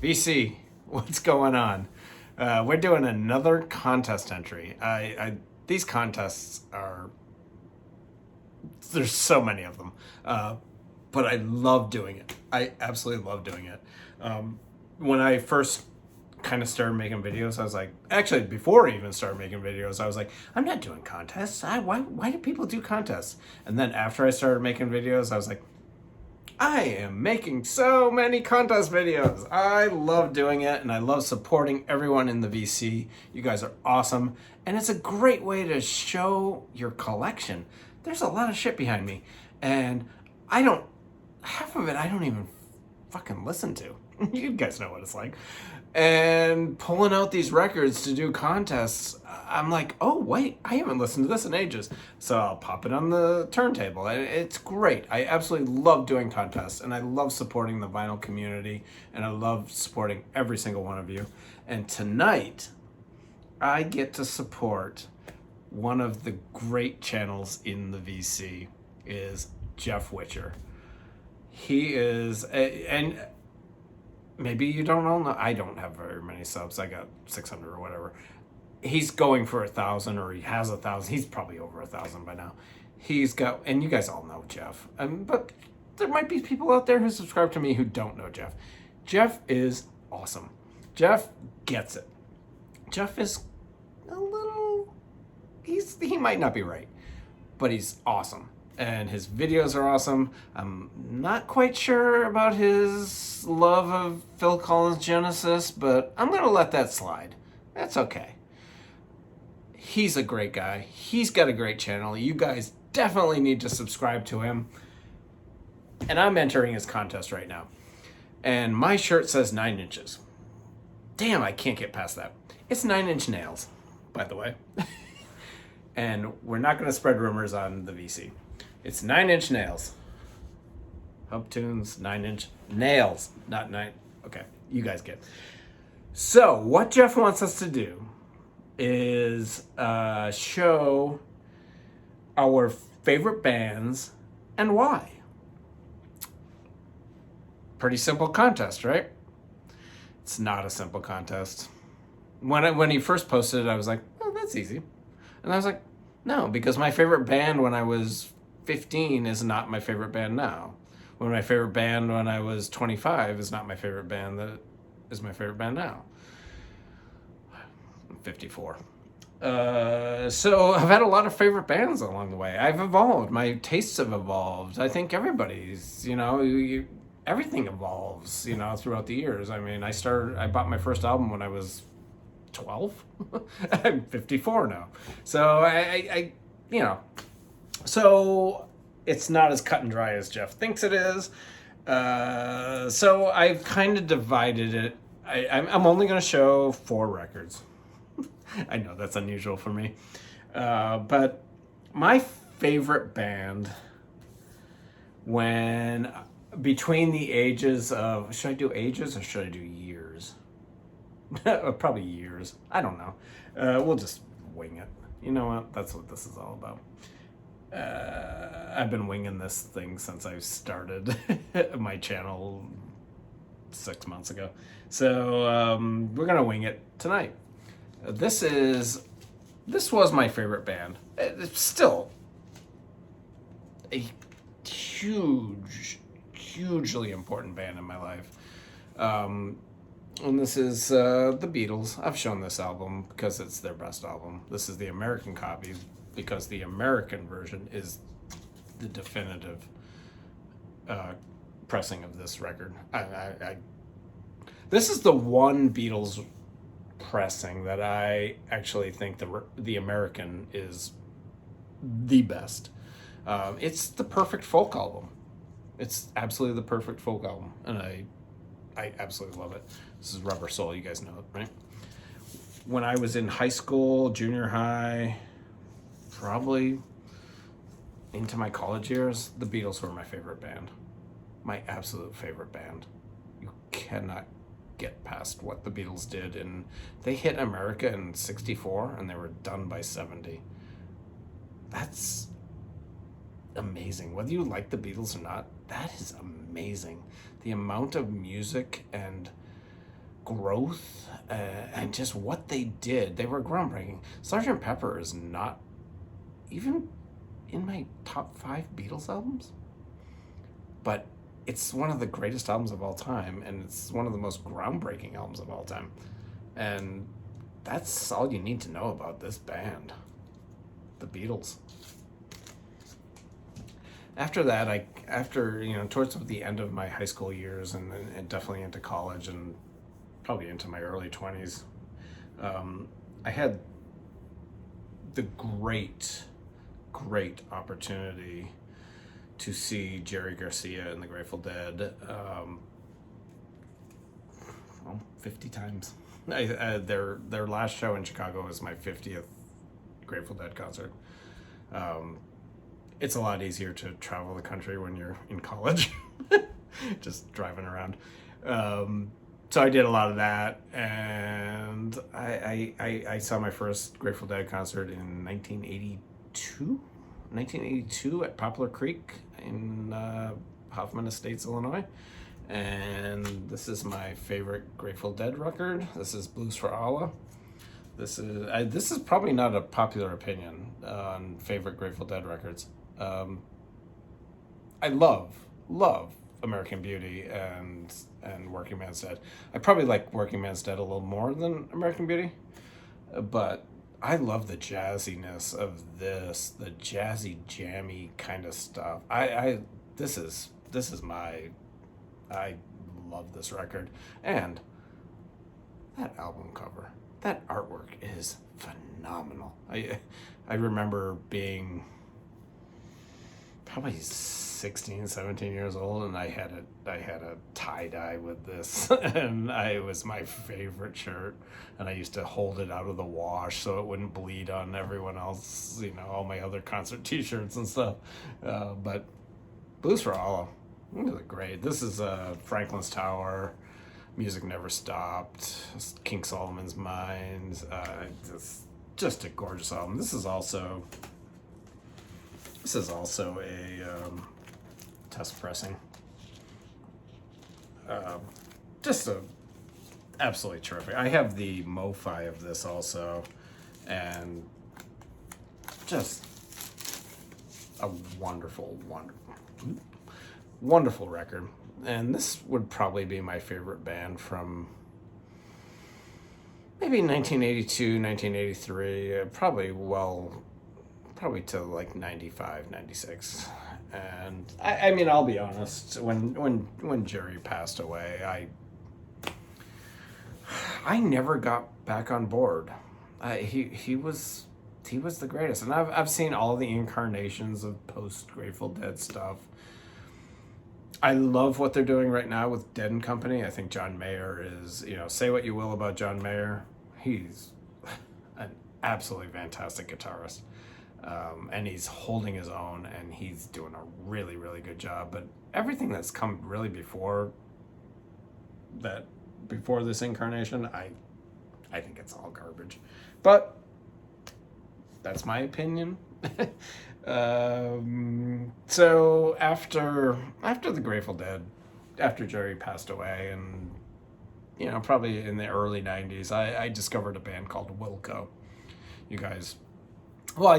VC, what's going on? We're doing another contest entry. These contests are, there's so many of them, but I love doing it. I absolutely love doing it. When I first kind of started making videos, I was like, actually, before I even started making videos, I was like, I'm not doing contests. Why do people do contests? And then after I started making videos, I was like, I am making so many contest videos. I love doing it, and I love supporting everyone in the VC. You guys are awesome, and it's a great way to show your collection. There's a lot of shit behind me, and half of it I don't even fucking listen to. You guys know what it's like. And pulling out these records to do contests, I'm like, oh wait, I haven't listened to this in ages. So I'll pop it on the turntable. And it's great. I absolutely love doing contests, and I love supporting the vinyl community, and I love supporting every single one of you. And tonight, I get to support one of the great channels in the VC is Jeww Whitcher. He is, and maybe you don't all know, I don't have very many subs. I got 600 or whatever. He's going for 1,000, or he has 1,000. He's probably over 1,000 by now. He's got, and you guys all know Jeww. But there might be people out there who subscribe to me who don't know Jeww. Jeww is awesome. Jeww gets it. Jeww is a little, he might not be right, but he's awesome. And his videos are awesome. I'm not quite sure about his love of Phil Collins' Genesis, but I'm going to let that slide. That's okay. He's a great guy. He's got a great channel. You guys definitely need to subscribe to him. And I'm entering his contest right now. And my shirt says 9 inches. Damn, I can't get past that. It's 9-inch nails, by the way. And we're not going to spread rumors on the VC. It's 9-inch nails. Hubtunes, 9-inch nails, not 9. Okay, you guys get it. So, what Jeww wants us to do is show our favorite bands and why. Pretty simple contest, right? It's not a simple contest. When he first posted it, I was like, oh, that's easy. And I was like, no, because my favorite band when I was 15 is not my favorite band now. When my favorite band when I was 25 is not my favorite band that is my favorite band now. I'm 54. So I've had a lot of favorite bands along the way. I've evolved. My tastes have evolved. I think everybody's, everything evolves, throughout the years. I mean, I bought my first album when I was 12. I'm 54 now. So so it's not as cut and dry as Jeww thinks it is. So I've kind of divided it. I'm only going to show 4 records. I know that's unusual for me. But my favorite band when between the ages of, should I do ages or should I do years? Probably years. I don't know. We'll just wing it. You know what? That's what this is all about. I've been winging this thing since I started my channel 6 months ago. So we're gonna wing it tonight. This was my favorite band. It's still a hugely important band in my life. And this is the Beatles. I've shown this album because it's their best album. This is the American copy because the American version is the definitive pressing of this record. This is the one Beatles pressing that I actually think the American is the best. It's the perfect folk album. It's absolutely the perfect folk album, and I absolutely love it. This is Rubber Soul, you guys know it, right? When I was in high school, junior high, probably into my college years, the Beatles were my favorite band. My absolute favorite band. You cannot get past what the Beatles did, and they hit America in 64 and they were done by 70. That's amazing. Whether you like the Beatles or not, that is amazing. The amount of music and growth and just what they did. They were groundbreaking. Sgt. Pepper is not even in my top 5 Beatles albums, but it's one of the greatest albums of all time, and it's one of the most groundbreaking albums of all time. And that's all you need to know about this band, the Beatles. After that, towards the end of my high school years and definitely into college and probably into my early 20s, I had the great opportunity to see Jerry Garcia and the Grateful Dead 50 times. Their last show in Chicago was my 50th Grateful Dead concert. It's a lot easier to travel the country when you're in college, just driving around. So I did a lot of that, and I saw my first Grateful Dead concert in 1982 at Poplar Creek in Hoffman Estates, Illinois. And this is my favorite Grateful Dead record. This is Blues for Allah. This is probably not a popular opinion on favorite Grateful Dead records. I love American Beauty and Working Man's Dead. I probably like Working Man's Dead a little more than American Beauty, but I love the jazziness of this, the jazzy, jammy kind of stuff. I love this record. And that album cover, that artwork is phenomenal. I remember being probably 16, 17 years old, and I had a tie-dye with this, and it was my favorite shirt, and I used to hold it out of the wash so it wouldn't bleed on everyone else, all my other concert t-shirts and stuff. But Blues for Allah, really great. This is Franklin's Tower, Music Never Stopped, King Solomon's Mines. Just a gorgeous album. This is also a test pressing. Just absolutely terrific. I have the Mo-Fi of this also, and just a wonderful record. And this would probably be my favorite band from maybe 1982, 1983, probably to like 95, 96. And I mean, I'll be honest, when Jerry passed away, I never got back on board. He was the greatest, and I've seen all the incarnations of post Grateful Dead stuff. I love what they're doing right now with Dead and Company. I think John Mayer is, say what you will about John Mayer, he's an absolutely fantastic guitarist. And he's holding his own, and he's doing a really, really good job. But everything that's come really before this incarnation, I think it's all garbage. But that's my opinion. So after the Grateful Dead, after Jerry passed away, and probably in the early 90s, I discovered a band called Wilco. You guys. Well, I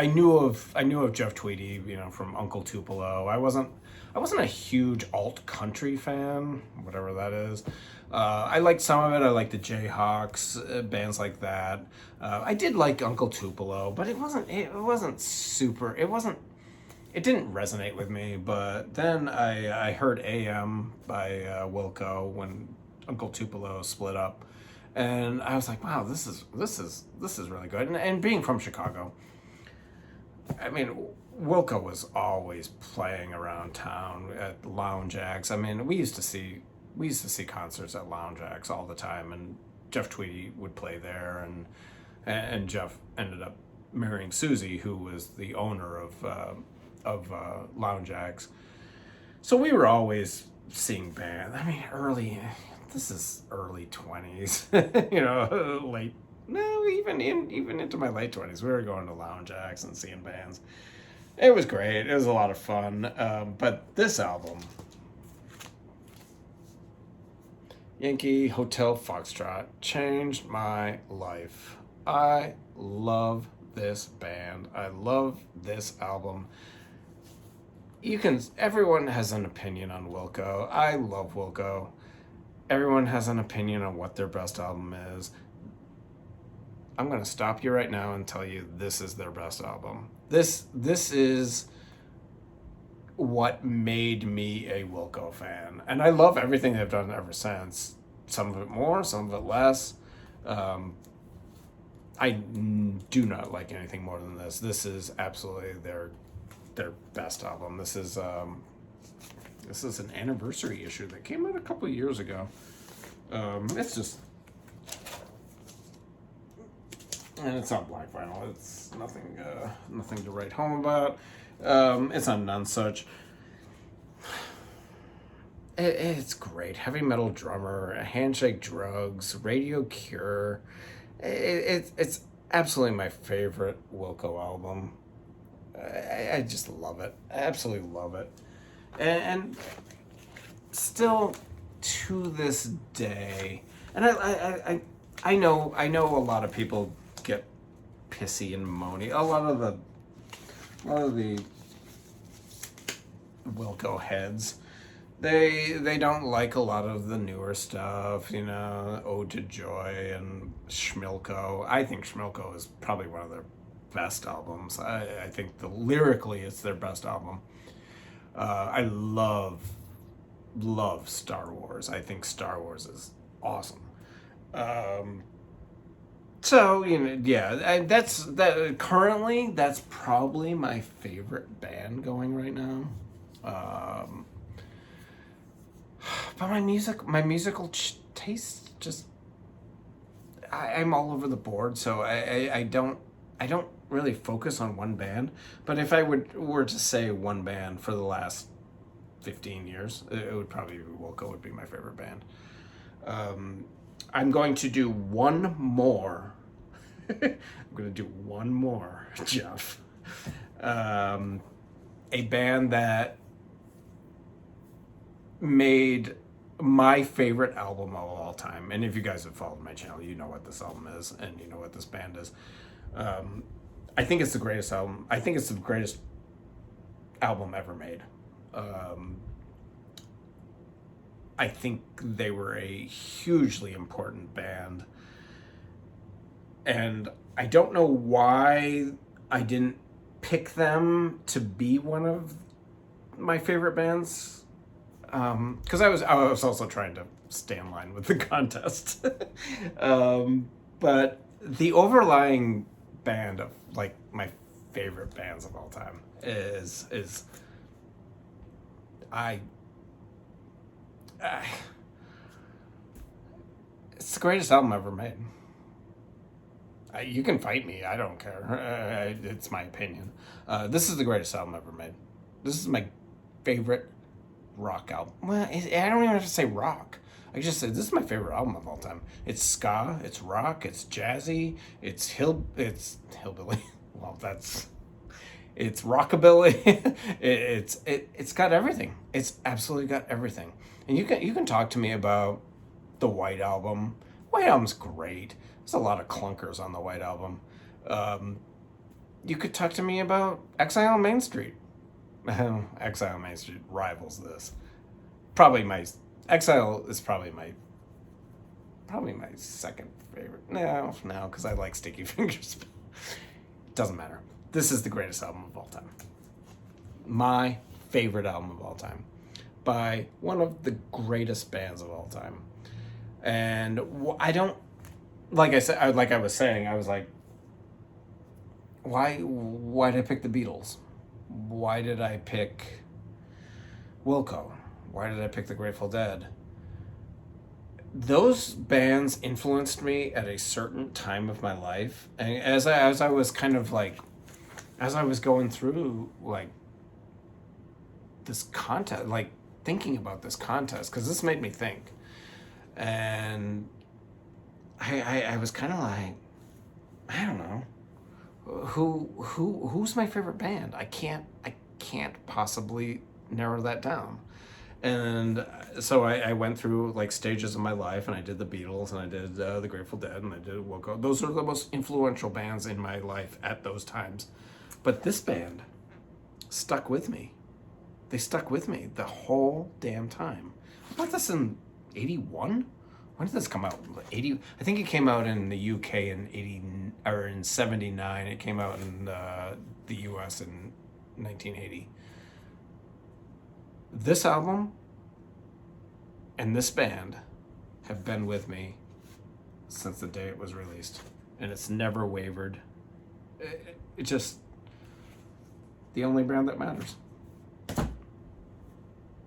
knew of Jeff Tweedy, from Uncle Tupelo. I wasn't a huge alt country fan, whatever that is. I liked some of it. I liked the Jayhawks, bands like that. I did like Uncle Tupelo, but it wasn't super. It didn't resonate with me. But then I heard AM by Wilco when Uncle Tupelo split up. And I was like, wow, this is really good. And being from Chicago, I mean, Wilco was always playing around town at Lounge Acts. I mean, we used to see concerts at Lounge Acts all the time, and Jeff Tweedy would play there, and Jeff ended up marrying Susie, who was the owner of Lounge Acts. So we were always seeing bands. I mean, this is early 20s, late. No, even into my late 20s, we were going to Lounge Acts and seeing bands. It was great. It was a lot of fun. But this album, Yankee Hotel Foxtrot changed my life. I love this band. I love this album. Everyone has an opinion on Wilco. I love Wilco. Everyone has an opinion on what their best album is. I'm going to stop you right now and tell you this is their best album. This is what made me a Wilco fan. And I love everything they've done ever since. Some of it more, some of it less. I do not like anything more than this. This is absolutely their best album. This is an anniversary issue that came out a couple of years ago. It's just, and it's on black vinyl. It's nothing to write home about. It's on None Such. It's great. Heavy metal drummer, Handshake Drugs, Radio Cure. It's absolutely my favorite Wilco album. I just love it. I absolutely love it. And still to this day, and I know a lot of people get pissy and moany. A lot of the Wilco heads, they don't like a lot of the newer stuff, Ode to Joy and Schmilko. I think Schmilko is probably one of their best albums. I think lyrically it's their best album. I love Star Wars. I think Star Wars is awesome. So currently that's probably my favorite band going right now. But my musical taste just, I'm all over the board. So I don't really focus on one band. But if I were to say one band for the last 15 years, it would probably be Wilco would be my favorite band. I'm going to do one more. I'm going to do one more, Jeff. A band that made my favorite album of all time. And if you guys have followed my channel, you know what this album is and you know what this band is. I think it's the greatest album. I think it's the greatest album ever made. I think they were a hugely important band. And I don't know why I didn't pick them to be one of my favorite bands. Because I was also trying to stay in line with the contest. But the overlying band of like my favorite bands of all time is it's the greatest album ever made. You can fight me. I don't care. It's my opinion. This is the greatest album ever made. This is my favorite rock album. Well, I don't even have to say rock. I just said this is my favorite album of all time. It's ska, it's rock, it's jazzy, it's hillbilly. Well, it's rockabilly. It's got everything. It's absolutely got everything. And you can talk to me about the White Album. White Album's great. There's a lot of clunkers on the White Album. You could talk to me about Exile on Main Street. Exile on Main Street rivals this. Exile is probably my second favorite. No, because I like Sticky Fingers. Doesn't matter. This is the greatest album of all time. My favorite album of all time. By one of the greatest bands of all time. And I don't, like I was saying, I was like, why did I pick the Beatles? Why did I pick Wilco? Why did I pick the Grateful Dead? Those bands influenced me at a certain time of my life, and as I was kind of like, as I was going through like this contest, like thinking about this contest, because this made me think, and I was kind of like, I don't know, who's my favorite band? I can't possibly narrow that down. And so I went through like stages of my life, and I did the Beatles, and I did the Grateful Dead, and I did Wilco. Those are the most influential bands in my life at those times. But this band stuck with me. They stuck with me the whole damn time. I bought this in 81? When did this come out? 80? I think it came out in the UK in 80 or in 79. It came out in the US in 1980. This album and this band have been with me since the day it was released, and it's never wavered. It just the only brand that matters.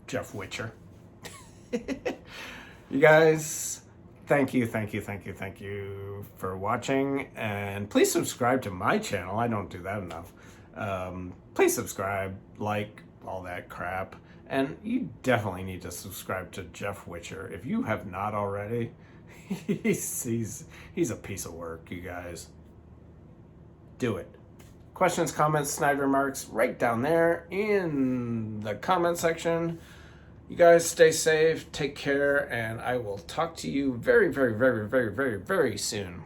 Jeww Whitcher. You guys, thank you for watching, and please subscribe to my channel. I don't do that enough. Please subscribe, like, all that crap. And you definitely need to subscribe to Jeww Whitcher if you have not already. He's a piece of work, you guys. Do it. Questions, comments, snide remarks, right down there in the comment section. You guys stay safe, take care, and I will talk to you very, very, very, very, very, very soon.